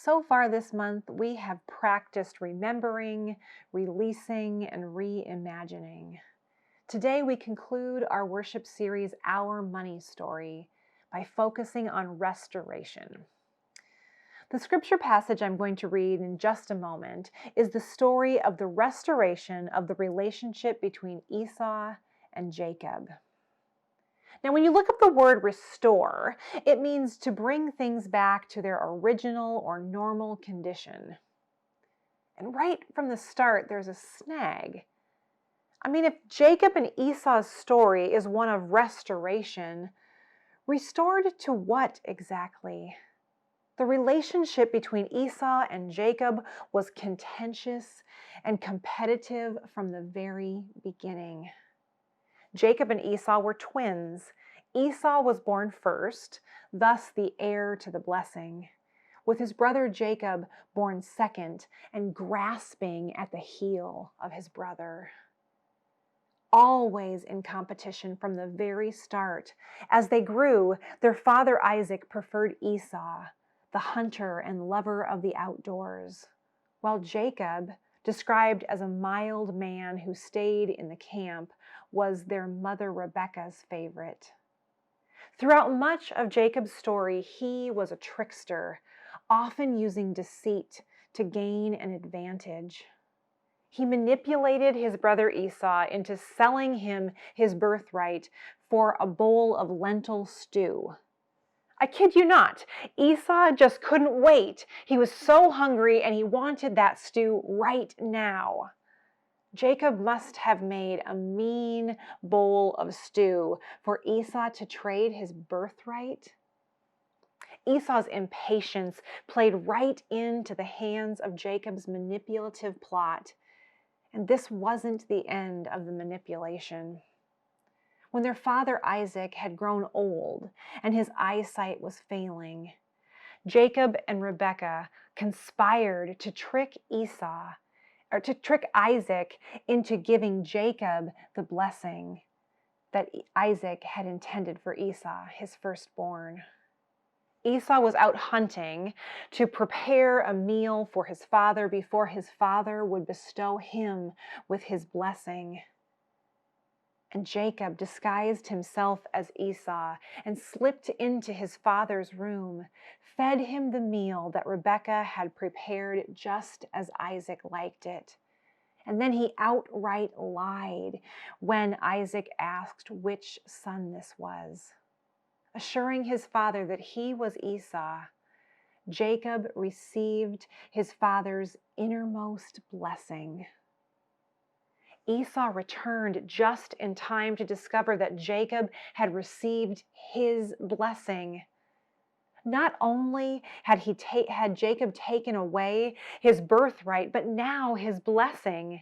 So far this month, we have practiced remembering, releasing, and reimagining. Today, we conclude our worship series, Our Money Story, by focusing on restoration. The scripture passage I'm going to read in just a moment is the story of the restoration of the relationship between Esau and Jacob. Now, when you look up the word restore, it means to bring things back to their original or normal condition. And right from the start, there's a snag. If Jacob and Esau's story is one of restoration, restored to what exactly? The relationship between Esau and Jacob was contentious and competitive from the very beginning. Jacob and Esau were twins. Esau was born first, thus the heir to the blessing, with his brother Jacob born second and grasping at the heel of his brother. Always in competition from the very start. As they grew, their father Isaac preferred Esau, the hunter and lover of the outdoors, while Jacob, described as a mild man who stayed in the camp, was their mother Rebekah's favorite. Throughout much of Jacob's story, he was a trickster, often using deceit to gain an advantage. He manipulated his brother Esau into selling him his birthright for a bowl of lentil stew. I kid you not, Esau just couldn't wait. He was so hungry and he wanted that stew right now. Jacob must have made a mean bowl of stew for Esau to trade his birthright. Esau's impatience played right into the hands of Jacob's manipulative plot, and this wasn't the end of the manipulation. When their father Isaac had grown old and his eyesight was failing, Jacob and Rebekah conspired to trick Isaac into giving Jacob the blessing that Isaac had intended for Esau, his firstborn. Esau was out hunting to prepare a meal for his father before his father would bestow him with his blessing. And Jacob disguised himself as Esau and slipped into his father's room, fed him the meal that Rebekah had prepared just as Isaac liked it. And then he outright lied when Isaac asked which son this was. Assuring his father that he was Esau, Jacob received his father's innermost blessing. Esau returned just in time to discover that Jacob had received his blessing. Not only had Jacob taken away his birthright, but now his blessing.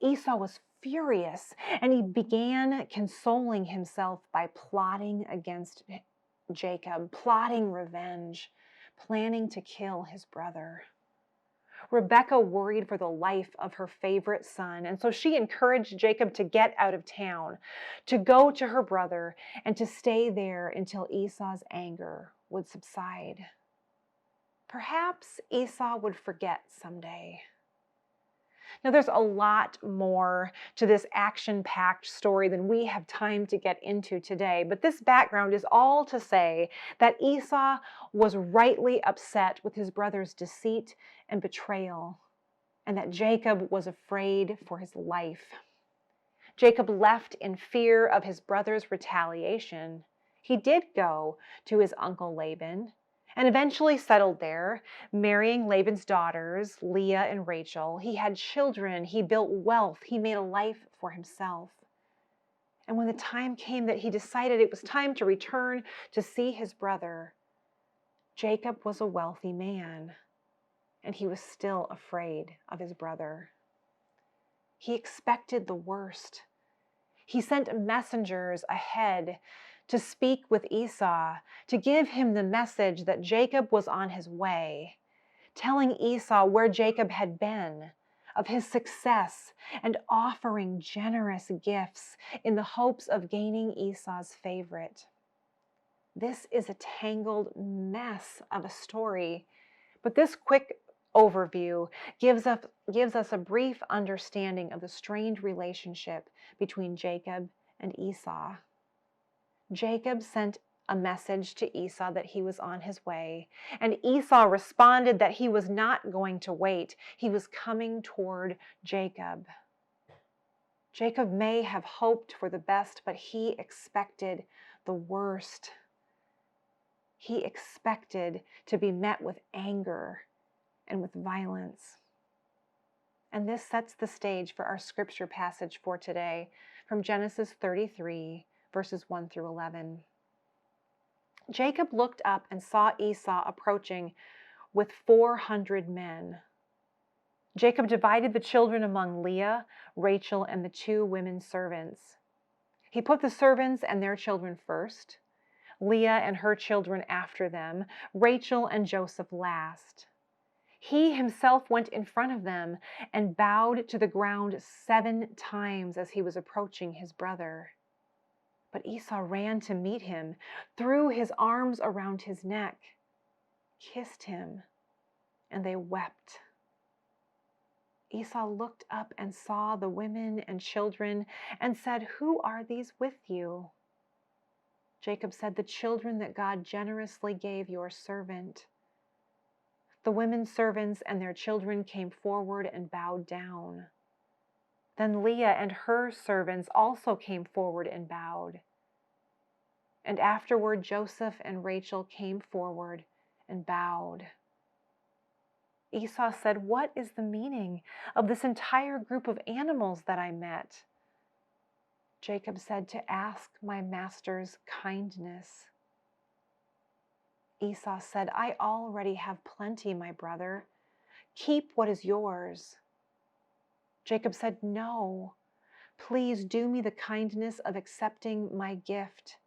Esau was furious, and he began consoling himself by plotting against Jacob, plotting revenge, planning to kill his brother. Rebekah worried for the life of her favorite son, and so she encouraged Jacob to get out of town, to go to her brother, and to stay there until Esau's anger would subside. Perhaps Esau would forget someday. Now, there's a lot more to this action-packed story than we have time to get into today, but this background is all to say that Esau was rightly upset with his brother's deceit and betrayal, and that Jacob was afraid for his life. Jacob left in fear of his brother's retaliation. He did go to his uncle Laban, and eventually settled there, marrying Laban's daughters, Leah and Rachel. He had children, he built wealth, he made a life for himself. And when the time came that he decided it was time to return to see his brother, Jacob was a wealthy man, and he was still afraid of his brother. He expected the worst. He sent messengers ahead to speak with Esau, to give him the message that Jacob was on his way, telling Esau where Jacob had been, of his success, and offering generous gifts in the hopes of gaining Esau's favorite. This is a tangled mess of a story, But this quick overview gives us a brief understanding of the strained relationship between Jacob and Esau. Jacob sent a message to Esau that he was on his way, and Esau responded that he was not going to wait. He was coming toward Jacob. Jacob may have hoped for the best, but he expected the worst. He expected to be met with anger and with violence. And this sets the stage for our scripture passage for today from Genesis 33, verses 1 through 11. Jacob looked up and saw Esau approaching with 400 men. Jacob divided the children among Leah, Rachel, and the 2 women servants. He put the servants and their children first, Leah and her children after them, Rachel and Joseph last. He himself went in front of them and bowed to the ground 7 times as he was approaching his brother. But Esau ran to meet him, threw his arms around his neck, kissed him, and they wept. Esau looked up and saw the women and children and said, "Who are these with you?" Jacob said, "The children that God generously gave your servant." The women servants and their children came forward and bowed down. Then Leah and her servants also came forward and bowed. And afterward Joseph and Rachel came forward and bowed. Esau said, "What is the meaning of this entire group of animals that I met?" Jacob said, "To ask my master's kindness." Esau said, "I already have plenty, my brother. Keep what is yours." Jacob said, "No, please do me the kindness of accepting my gift.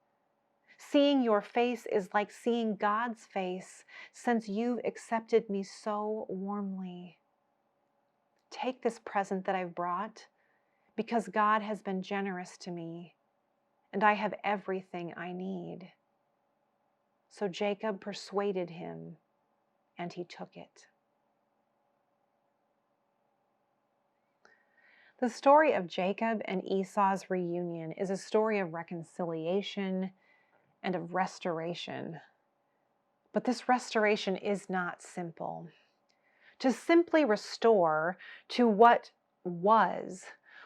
Seeing your face is like seeing God's face, since you've accepted me so warmly. Take this present that I've brought, because God has been generous to me, and I have everything I need." So Jacob persuaded him, and he took it. The story of Jacob and Esau's reunion is a story of reconciliation and of restoration. But this restoration is not simple. To simply restore to what was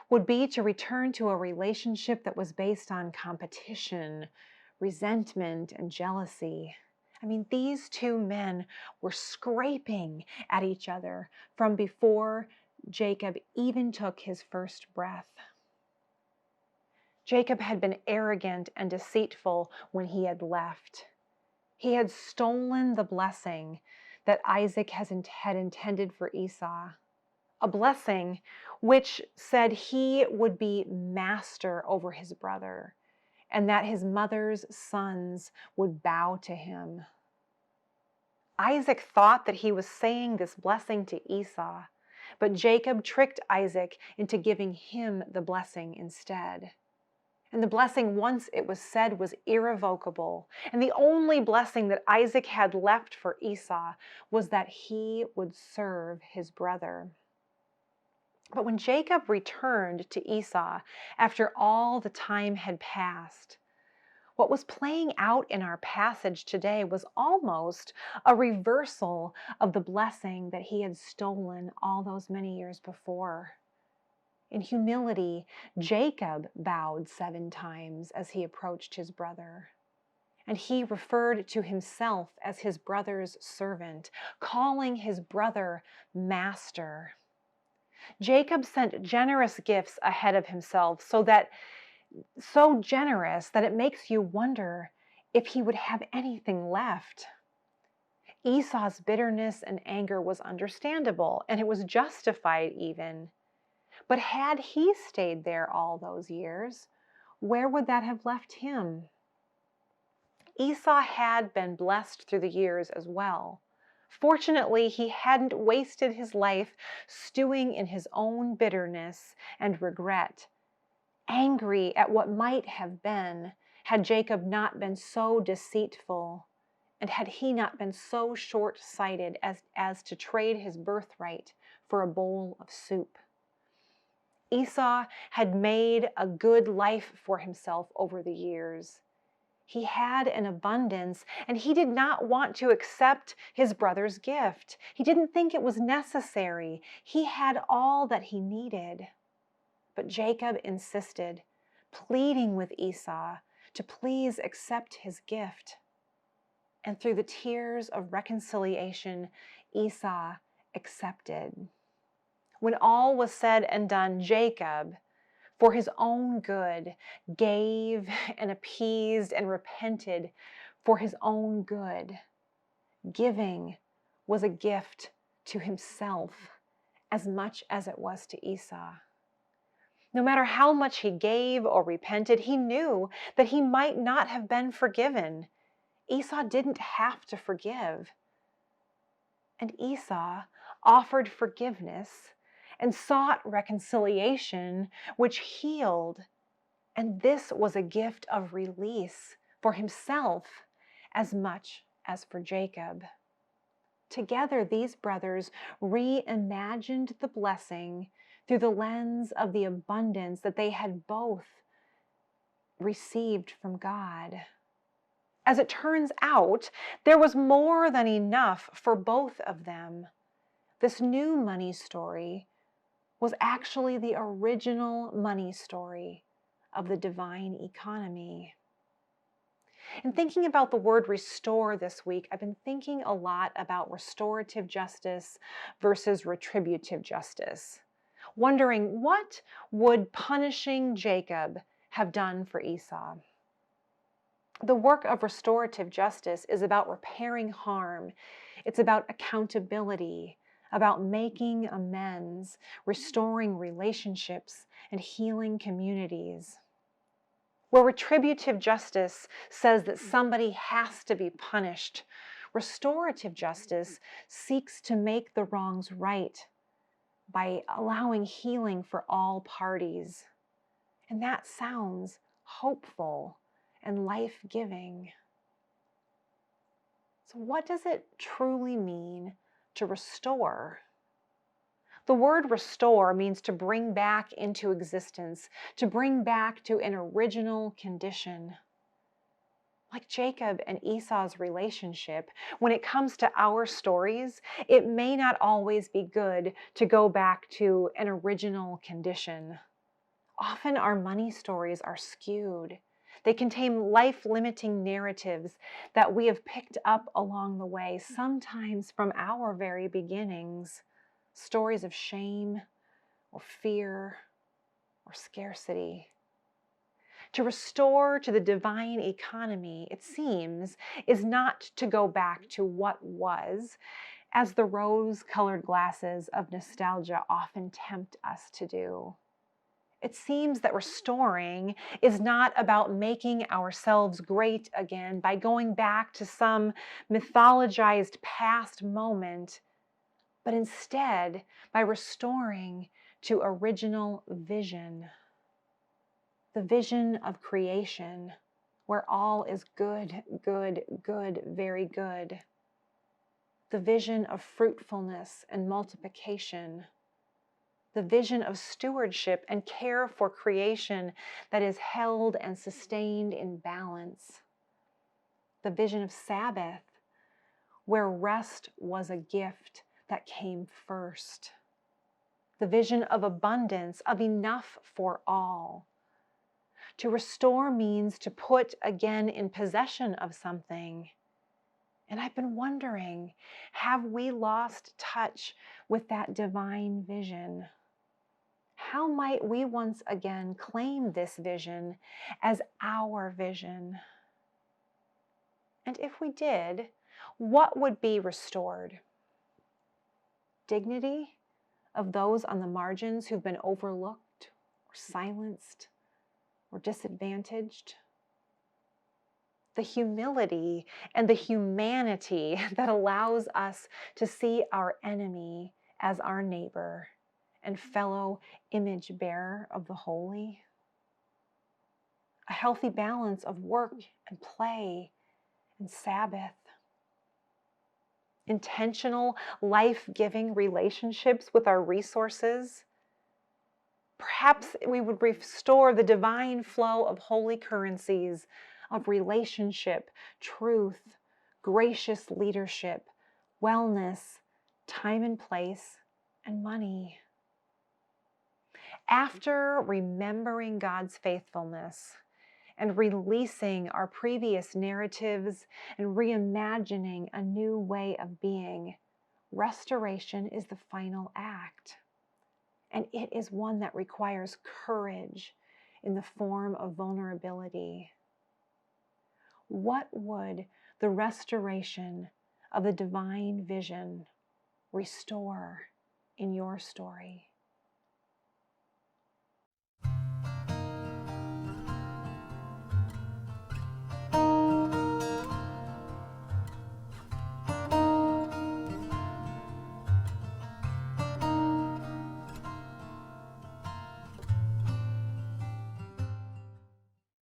would be to return to a relationship that was based on competition, resentment, and jealousy. I mean, these 2 men were scraping at each other from before Jacob even took his first breath. Jacob had been arrogant and deceitful when he had left. He had stolen the blessing that Isaac had intended for Esau, a blessing which said he would be master over his brother and that his mother's sons would bow to him. Isaac thought that he was saying this blessing to Esau, but Jacob tricked Isaac into giving him the blessing instead. And the blessing, once it was said, was irrevocable. And the only blessing that Isaac had left for Esau was that he would serve his brother. But when Jacob returned to Esau after all the time had passed, what was playing out in our passage today was almost a reversal of the blessing that he had stolen all those many years before. In humility, Jacob bowed 7 times as he approached his brother. And he referred to himself as his brother's servant, calling his brother master. Jacob sent generous gifts ahead of himself, so generous that it makes you wonder if he would have anything left. Esau's bitterness and anger was understandable, and it was justified even. But had he stayed there all those years, where would that have left him? Esau had been blessed through the years as well. Fortunately, he hadn't wasted his life stewing in his own bitterness and regret, angry at what might have been had Jacob not been so deceitful And had he not been so short-sighted as to trade his birthright for a bowl of soup? Esau had made a good life for himself over the years. He had an abundance, and he did not want to accept his brother's gift. He didn't think it was necessary. He had all that he needed. But Jacob insisted, pleading with Esau to please accept his gift. And through the tears of reconciliation, Esau accepted. When all was said and done, Jacob, for his own good, gave and appeased and repented for his own good. Giving was a gift to himself as much as it was to Esau. No matter how much he gave or repented, he knew that he might not have been forgiven. Esau didn't have to forgive. And Esau offered forgiveness and sought reconciliation, which healed. And this was a gift of release for himself as much as for Jacob. Together, these brothers reimagined the blessing through the lens of the abundance that they had both received from God. As it turns out, there was more than enough for both of them. This new money story was actually the original money story of the divine economy. In thinking about the word restore this week, I've been thinking a lot about restorative justice versus retributive justice, wondering what would punishing Jacob have done for Esau? The work of restorative justice is about repairing harm. It's about accountability, about making amends, restoring relationships, and healing communities. Where retributive justice says that somebody has to be punished, restorative justice seeks to make the wrongs right by allowing healing for all parties. And that sounds hopeful and life-giving. So what does it truly mean to restore? The word restore means to bring back into existence, to bring back to an original condition. Like Jacob and Esau's relationship, when it comes to our stories, it may not always be good to go back to an original condition. Often our money stories are skewed. They contain life-limiting narratives that we have picked up along the way, sometimes from our very beginnings. Stories of shame or fear or scarcity. To restore to the divine economy, it seems, is not to go back to what was, as the rose-colored glasses of nostalgia often tempt us to do. It seems that restoring is not about making ourselves great again by going back to some mythologized past moment, but instead by restoring to original vision. The vision of creation, where all is good, good, good, very good. The vision of fruitfulness and multiplication. The vision of stewardship and care for creation that is held and sustained in balance. The vision of Sabbath, where rest was a gift that came first. The vision of abundance, of enough for all. To restore means to put again in possession of something. And I've been wondering, have we lost touch with that divine vision? How might we once again claim this vision as our vision? And if we did, what would be restored? Dignity of those on the margins who've been overlooked or silenced or disadvantaged? The humility and the humanity that allows us to see our enemy as our neighbor and fellow image bearer of the holy. A healthy balance of work and play and Sabbath. intentional, life-giving relationships with our resources, perhaps we would restore the divine flow of holy currencies of relationship, truth, gracious leadership, wellness, time and place, and money. After remembering God's faithfulness and releasing our previous narratives and reimagining a new way of being, restoration is the final act. And it is one that requires courage in the form of vulnerability. What would the restoration of the divine vision restore in your story?